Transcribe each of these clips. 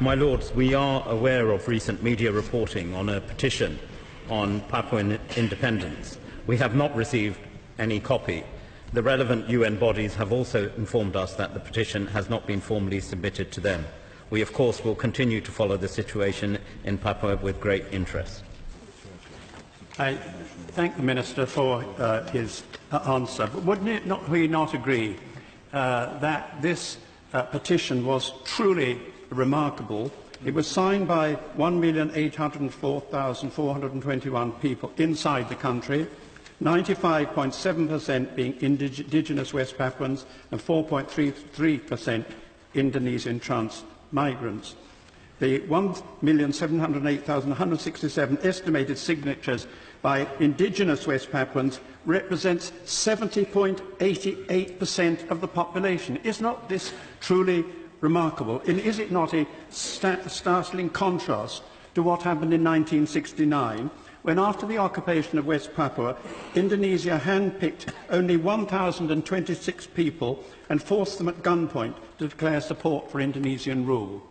My Lords, we are aware of recent media reporting on a petition on Papuan independence. We have not received any copy. The relevant UN bodies have also informed us that the petition has not been formally submitted to them. We, of course, will continue to follow the situation in Papua with great interest. I thank the Minister for his answer. But would we not agree that this petition was truly remarkable? It was signed by 1,804,421 people inside the country, 95.7% being indigenous West Papuans and 4.33% Indonesian trans migrants. The 1,708,167 estimated signatures by indigenous West Papuans represents 70.88% of the population. Is not this truly remarkable? And is it not a startling contrast to what happened in 1969, when after the occupation of West Papua, Indonesia handpicked only 1,026 people and forced them at gunpoint to declare support for Indonesian rule?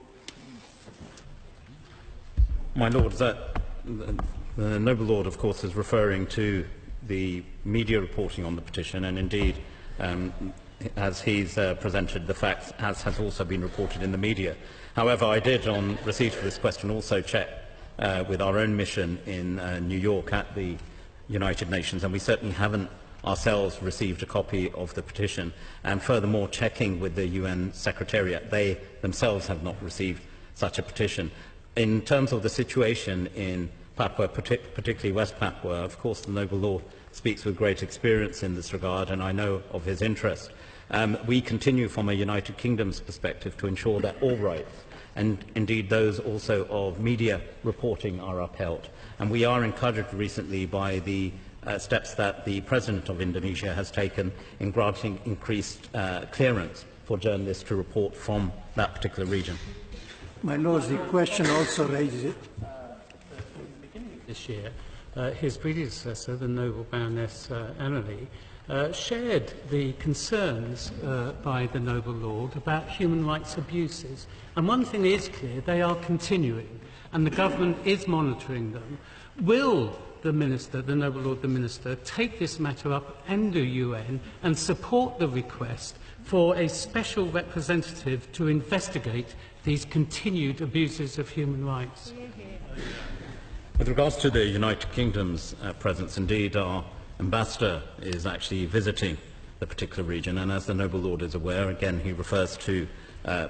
My Lords, the Noble Lord, of course, is referring to the media reporting on the petition, and indeed, as he's presented the facts, as has also been reported in the media. However, I did, on receipt of this question, also check with our own mission in New York at the United Nations, and we certainly haven't ourselves received a copy of the petition. And furthermore, checking with the UN Secretariat, they themselves have not received such a petition. In terms of the situation in Papua, particularly West Papua, of course the Noble Lord speaks with great experience in this regard, and I know of his interest. We continue from a United Kingdom's perspective to ensure that all rights, and indeed those also of media reporting, are upheld. And we are encouraged recently by the steps that the President of Indonesia has taken in granting increased clearance for journalists to report from that particular region. My Lords, the question also raises this year, his predecessor, the Noble Baroness Annerly, shared the concerns by the Noble Lord about human rights abuses. And one thing is clear, they are continuing, and the government is monitoring them. Will the Minister, the Noble Lord the Minister, take this matter up in the UN and support the request for a special representative to investigate these continued abuses of human rights? With regards to the United Kingdom's presence, indeed our ambassador is actually visiting the particular region, and as the Noble Lord is aware, again he refers to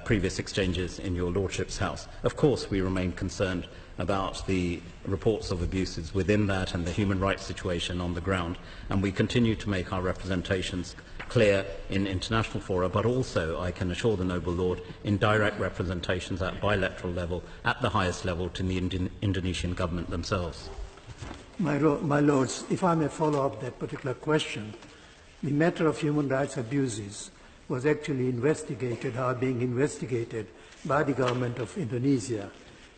previous exchanges in your Lordship's house. Of course we remain concerned about the reports of abuses within that and the human rights situation on the ground, and we continue to make our representations clear in international fora, but also, I can assure the Noble Lord, in direct representations at bilateral level, at the highest level, to the Indonesian government themselves. My Lords, if I may follow up that particular question, the matter of human rights abuses was actually investigated, are being investigated by the government of Indonesia.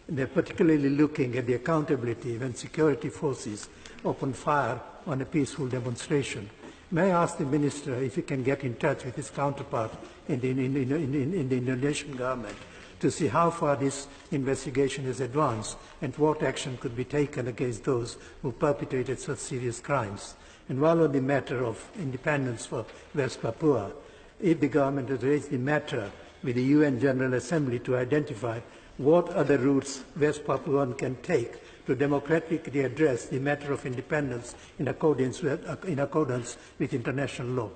And they're particularly looking at the accountability when security forces open fire on a peaceful demonstration. May I ask the Minister if he can get in touch with his counterpart in the Indonesian government to see how far this investigation is advanced and what action could be taken against those who perpetrated such serious crimes. And while on the matter of independence for West Papua, if the government has raised the matter with the UN General Assembly to identify what other routes West Papuan can take to democratically address the matter of independence in accordance with international law.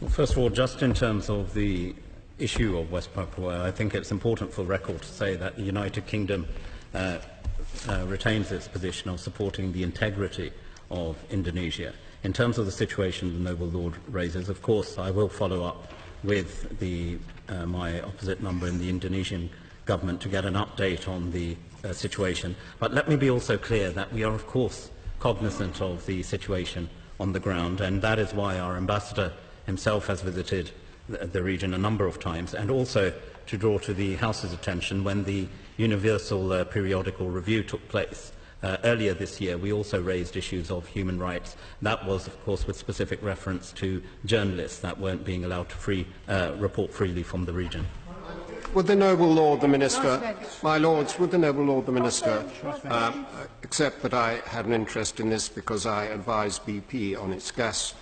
Well, first of all, just in terms of the issue of West Papua, I think it's important for the record to say that the United Kingdom retains its position of supporting the integrity of Indonesia. In terms of the situation the Noble Lord raises, of course I will follow up with my opposite number in the Indonesian government to get an update on the situation. But let me be also clear that we are of course cognizant of the situation on the ground, and that is why our ambassador himself has visited the region a number of times, and also to draw to the House's attention, when the Universal Periodical Review took place earlier this year, we also raised issues of human rights. That was, of course, with specific reference to journalists that weren't being allowed to report freely from the region. would the noble Lord the Minister, my Lords, would the noble Lord the Minister accept that I had an interest in this because I advised BP on its gas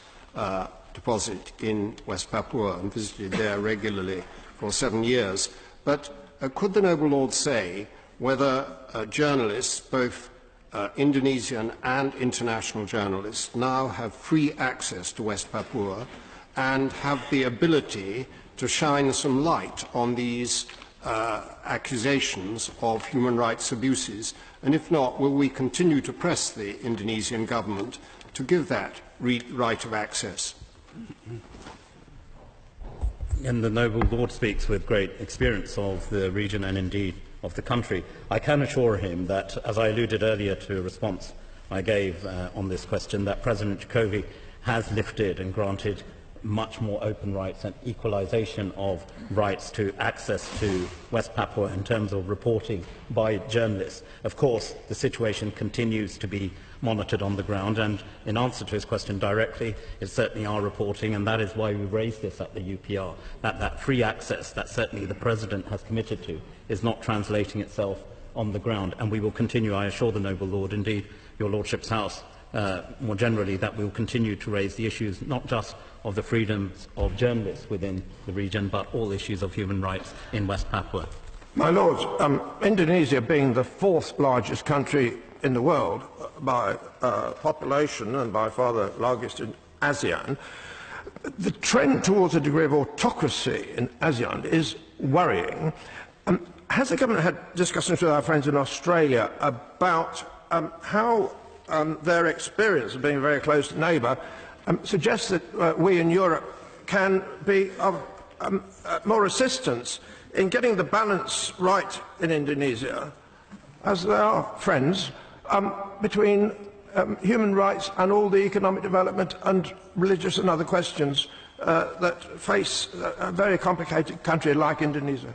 deposit in West Papua and visited there regularly for 7 years. But could the noble Lord say whether journalists, both Indonesian and international journalists, now have free access to West Papua and have the ability to shine some light on these accusations of human rights abuses? And if not, will we continue to press the Indonesian government to give that right of access? And the noble Lord speaks with great experience of the region and indeed of the country. I can assure him that, as I alluded earlier to a response I gave on this question, that President Jacobi has lifted and granted much more open rights and equalisation of rights to access to West Papua in terms of reporting by journalists. Of course, the situation continues to be monitored on the ground, and in answer to his question directly, it's certainly our reporting, and that is why we raised this at the UPR, that free access that certainly the President has committed to is not translating itself on the ground, and we will continue, I assure the noble Lord, indeed your Lordship's House, more generally, that we will continue to raise the issues not just of the freedoms of journalists within the region, but all issues of human rights in West Papua. My Lords, Indonesia being the 4th largest country in the world by population and by far the largest in ASEAN, the trend towards a degree of autocracy in ASEAN is worrying. Has the government had discussions with our friends in Australia about how their experience of being a very close neighbour suggests that we in Europe can be of more assistance in getting the balance right in Indonesia, as they are friends, between human rights and all the economic development and religious and other questions that face a very complicated country like Indonesia?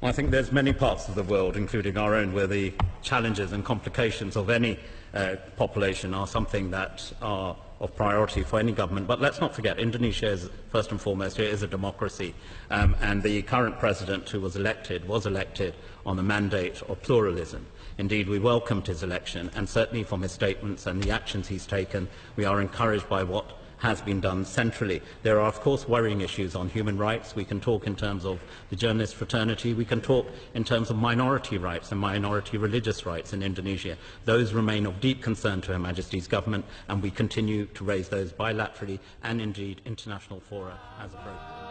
I think there's many parts of the world, including our own, where the challenges and complications of any population are something that are of priority for any government. But let's not forget, Indonesia is, first and foremost, is a democracy, and the current president who was elected on a mandate of pluralism. Indeed, we welcomed his election, and certainly from his statements and the actions he's taken, we are encouraged by what has been done centrally. There are, of course, worrying issues on human rights. We can talk in terms of the journalist fraternity. We can talk in terms of minority rights and minority religious rights in Indonesia. Those remain of deep concern to Her Majesty's government, and we continue to raise those bilaterally and indeed international fora as appropriate.